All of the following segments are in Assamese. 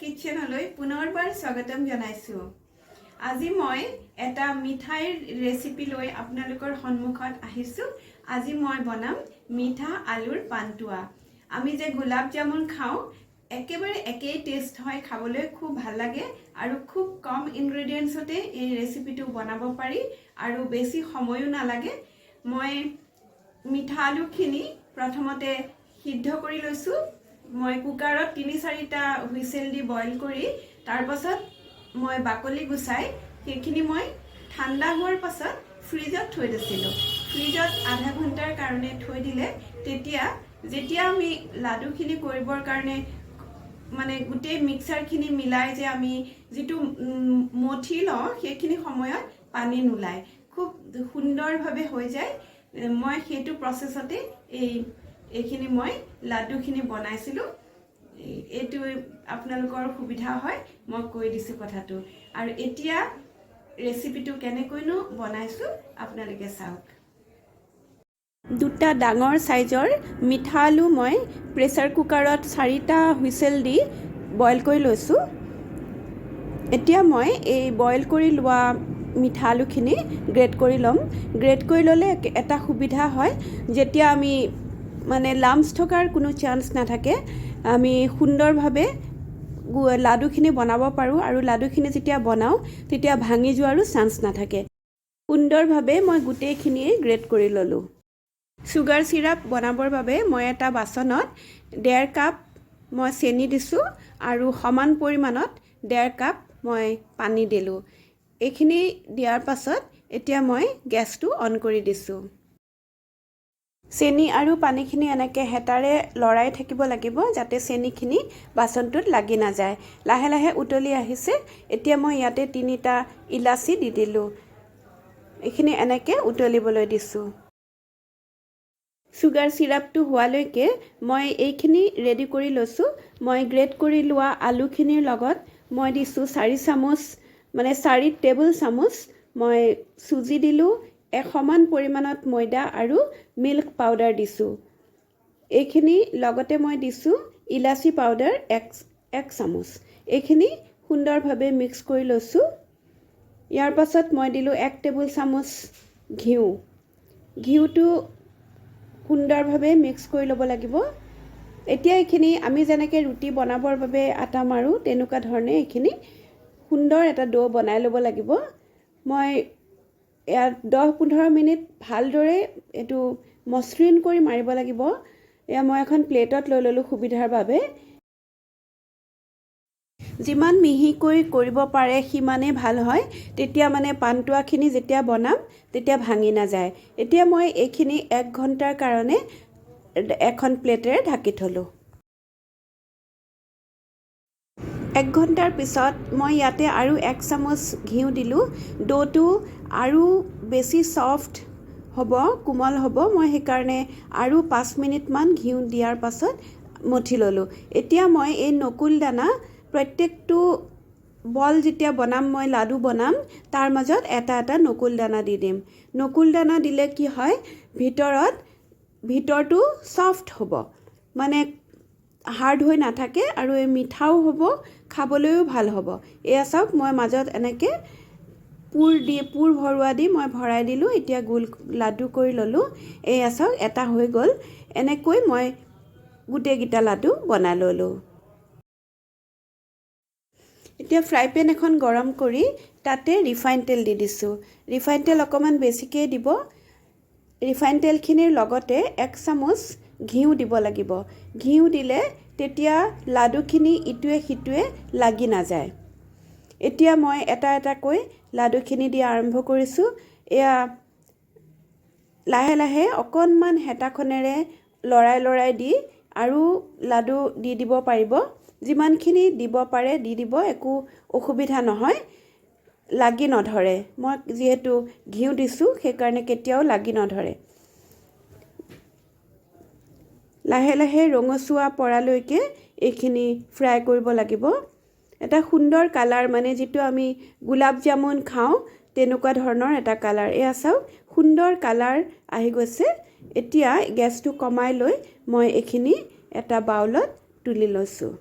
কিচেনলৈ পুনৰবাৰ স্বাগতম জনাইছো। আজি মই এটা মিঠাইৰ ৰেচিপি লৈ আপোনালোকৰ সন্মুখত আহিছো। আজি মই বনাম মিঠা আলুৰ পান্তুয়া। আমি যে গোলাপ জামুন খাওঁ একেবাৰে একেই টেষ্ট হয়, খাবলৈ খুব ভাল লাগে আৰু খুব কম ইনগ্ৰেডিয়েন্টছতে এই ৰেচিপিটো বনাব পাৰি আৰু বেছি সময়ো নালাগে। মই মিঠা আলুখিনি প্ৰথমতে সিদ্ধ কৰি লৈছো। মই কুকাৰত ৩-৪টা হুইসেল দি বইল কৰি তাৰ পাছত মই বাকলি গুছাই সেইখিনি মই ঠাণ্ডা হোৱাৰ পাছত ফ্ৰিজত থৈ দিছিলোঁ। ফ্ৰিজত আধা ঘণ্টাৰ কাৰণে থৈ দিলে যেতিয়া আমি লাডুখিনি কৰিবৰ কাৰণে মানে গোটেই মিক্সাৰখিনি মিলাই যে আমি যিটো মঠি লওঁ সেইখিনি সময়ত পানী নোলায়, খুব সুন্দৰভাৱে হৈ যায়। মই সেইটো প্ৰচেছতে এইখিনি মই লাডুখিনি বনাইছিলোঁ। এইটো আপোনালোকৰ সুবিধা হয়, মই কৈ দিছোঁ কথাটো। আৰু এতিয়া ৰেচিপিটো কেনেকৈনো বনাইছোঁ আপোনালোকে চাওক। দুটা ডাঙৰ সাইজৰ মিঠা আলু মই প্ৰেছাৰ কুকাৰত 4টা হুইসেল দি বইল কৰি লৈছোঁ। এতিয়া মই এই বইল কৰি লোৱা মিঠা আলুখিনি গ্ৰেট কৰি ল'ম। গ্ৰেট কৰি ল'লে এটা সুবিধা হয়, যেতিয়া আমি মানে লাম্পছ থকাৰ কোনো চান্স নাথাকে, আমি সুন্দৰভাৱে লাডুখিনি বনাব পাৰোঁ আৰু লাডুখিনি যেতিয়া বনাওঁ তেতিয়া ভাঙি যোৱাৰো চান্স নাথাকে। সুন্দৰভাৱে মই গোটেইখিনি গ্ৰেট কৰি ল'লোঁ। চুগাৰ চিৰাপ বনাবৰ বাবে মই এটা বাচনত 1.5 কাপ মই চেনি দিছোঁ আৰু সমান পৰিমাণত 1.5 কাপ মই পানী দিলোঁ। এইখিনি দিয়াৰ পাছত এতিয়া মই গেছটো অন কৰি দিছোঁ। চেনি আৰু পানীখিনি এনেকৈ হেতাৰে লৰাই থাকিব লাগিব যাতে চেনিখিনি বাচনটোত লাগি নাযায়। লাহে লাহে উতলি আহিছে। এতিয়া মই ইয়াতে 3টা ইলাচি দি দিলোঁ। এইখিনি এনেকৈ উতলিবলৈ দিছোঁ। চুগাৰ চিৰাপটো হোৱালৈকে মই এইখিনি ৰেডি কৰি লৈছোঁ। মই গ্ৰেট কৰি লোৱা আলুখিনিৰ লগত মই দিছোঁ 4 চামুচ মানে 4 টেবুল চামুচ মই চুজি দিলোঁ। সমান পৰিমাণত ময়দা আৰু মিল্ক পাউডাৰ দিছোঁ। এইখিনি লগতে মই দিছোঁ ইলাচি পাউডাৰ 1 চামুচ। এইখিনি সুন্দৰভাৱে মিক্স কৰি লৈছোঁ। ইয়াৰ পাছত মই দিলোঁ 1 টেবুল চামুচ ঘিউ। ঘিউটো সুন্দৰভাৱে মিক্স কৰি ল'ব লাগিব। এতিয়া এইখিনি আমি যেনেকৈ ৰুটি বনাবৰ বাবে আটা মাৰোঁ তেনেকুৱা ধৰণে এইখিনি সুন্দৰ এটা ডো বনাই ল'ব লাগিব। মই ইয়াত 10-15 মিনিট ভালদৰে এইটো মসৃণ কৰি মাৰিব লাগিব। এয়া মই এখন প্লেটত লৈ ল'লোঁ সুবিধাৰ বাবে। যিমান মিহিকৈ কৰিব পাৰে সিমানেই ভাল হয়, তেতিয়া মানে পান্তুয়াখিনি যেতিয়া বনাম তেতিয়া ভাঙি নাযায়। এতিয়া মই এইখিনি 1 ঘণ্টাৰ কাৰণে এখন প্লেটেৰে ঢাকি থলোঁ। 1 ঘণ্টাৰ পিছত মই ইয়াতে আৰু 1 চামুচ ঘিউ দিলোঁ। ডোটো আৰু বেছি ছফ্ট হ'ব, কোমল হ'ব। মই সেইকাৰণে আৰু 5 মিনিটমান ঘিউ দিয়াৰ পাছত মঠি ল'লোঁ। এতিয়া মই এই নকুল দানা প্ৰত্যেকটো বল যেতিয়া বনাম, মই লাডু বনাম তাৰ মাজত এটা এটা নকুল দানা দি দিম। নকুল দানা দিলে কি হয়, ভিতৰটো ছফ্ট হ'ব, মানে হাৰ্ড হৈ নাথাকে আৰু এই মিঠাও হ'ব, খাবলৈও ভাল হ'ব। এয়া চাওক, মই মাজত এনেকৈ পুৰ ভৰোৱা দি মই ভৰাই দিলোঁ। এতিয়া গোল লাডু কৰি ল'লোঁ। এয়া চাওক, এটা হৈ গ'ল। এনেকৈ মই গোটেইকেইটা লাডু বনাই ল'লোঁ। এতিয়া ফ্ৰাই পেন এখন গৰম কৰি তাতে ৰিফাইন তেল দি দিছোঁ। ৰিফাইন তেল অকণমান বেছিকৈ দিব। ৰিফাইন তেলখিনিৰ লগতে 1 চামুচ ঘিউ দিব লাগিব। ঘিউ দিলে তেতিয়া লাডুখিনি ইটোৱে সিটোৱে লাগি নাযায়। এতিয়া মই এটা এটাকৈ লাডুখিনি দিয়া আৰম্ভ কৰিছোঁ। এয়া লাহে লাহে অকণমান হেতাখনেৰে লৰাই দি আৰু লাডু দি দিব পাৰিব। যিমানখিনি দিব পাৰে দি দিব, একো অসুবিধা নহয়, লাগি নধৰে। মই যিহেতু ঘিউ দিছোঁ সেইকাৰণে কেতিয়াও লাগি নধৰে। লাহে লাহে ৰঙচুৱা পৰালৈকে এইখিনি ফ্ৰাই কৰিব লাগিব। এটা সুন্দৰ কালাৰ, মানে যিটো আমি গোলাপ জামুন খাওঁ তেনেকুৱা ধৰণৰ এটা কালাৰ। এয়া চাওক, সুন্দৰ কালাৰ আহি গৈছে। এতিয়া গেছটো কমাই লৈ মই এইখিনি এটা বাউলত তুলি লৈছোঁ।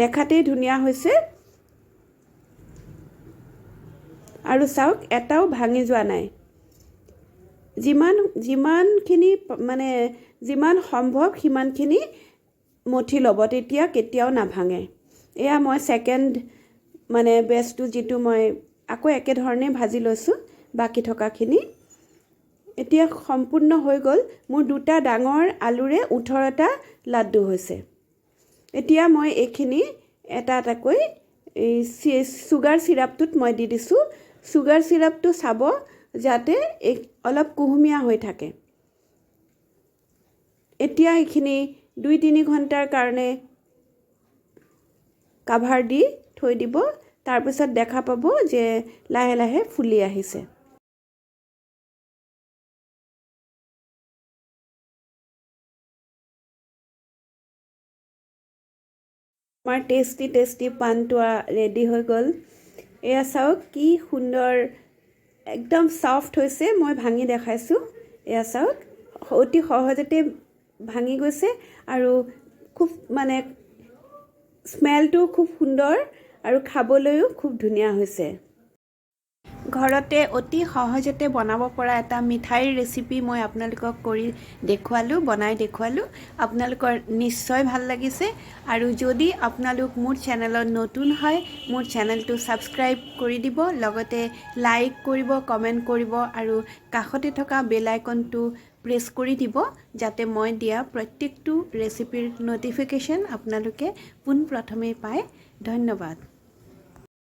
দেখাতেই ধুনীয়া হৈছে আৰু চাওক এটাও ভাঙি যোৱা নাই যিমানখিনি মানে যিমান সম্ভৱ সিমানখিনি মঠি ল'ব তেতিয়া কেতিয়াও নাভাঙে এয়া মই সেকেন্ড মানে বেচটো যেটো মই আকৌ একে ধৰণে ভাজি লৈছোঁ বাকি থকাখিনি এতিয়া সম্পূৰ্ণ হৈ গ'ল মোৰ দুটা ডাঙৰ আলুৰে 18টা লাড্ডু হৈছে এতিয়া মই এইখিনি এটা এটাকৈ এই সুগাৰ সিৰাপটোত মই দি দিছোঁ সুগাৰ সিৰাপটো চাব যাতে অলপ কুহুমীয়া হৈ থাকে এতিয়া এইখিনি 2-3 ঘণ্টাৰ কাৰণে কাভাৰ দি থৈ দিব তাৰ পিছত দেখা পাব যে লাহে লাহে ফুলি আহিছে আমাৰ টেষ্টি পান্তুয়া ৰেডি হৈ গ'ল এয়া চাওক কি সুন্দৰ একদম সফট হৈছে মই ভাঙি দেখাইছোঁ এয়া চাওক অতি সহজতে ভাঙি গৈছে আৰু খুব মানে স্মেলটো খুব সুন্দৰ আৰু খাবলৈও খুব ধুনীয়া হৈছে ঘৰতে অতি সহজতে বনাব পৰা এটা মিঠাইৰ ৰেচিপি মই আপোনালোকক কৰি দেখুৱালোঁ বনাই দেখুৱালোঁ আপোনালোকৰ নিশ্চয় ভাল লাগিছে আৰু যদি আপোনালোক মোৰ চেনেলত নতুন হয় মোৰ চেনেলটো সাবস্ক্ৰাইব কৰি দিব লগতে লাইক কৰিব কমেন্ট কৰিব আৰু কাষতে থকা বেল আইকনটো প্ৰেছ কৰি দিব যাতে মই দিয়া প্ৰত্যেকটো ৰেচিপিৰ নটিফিকেশন আপোনালোকে পোনপ্ৰথমে পায় ধন্যবাদ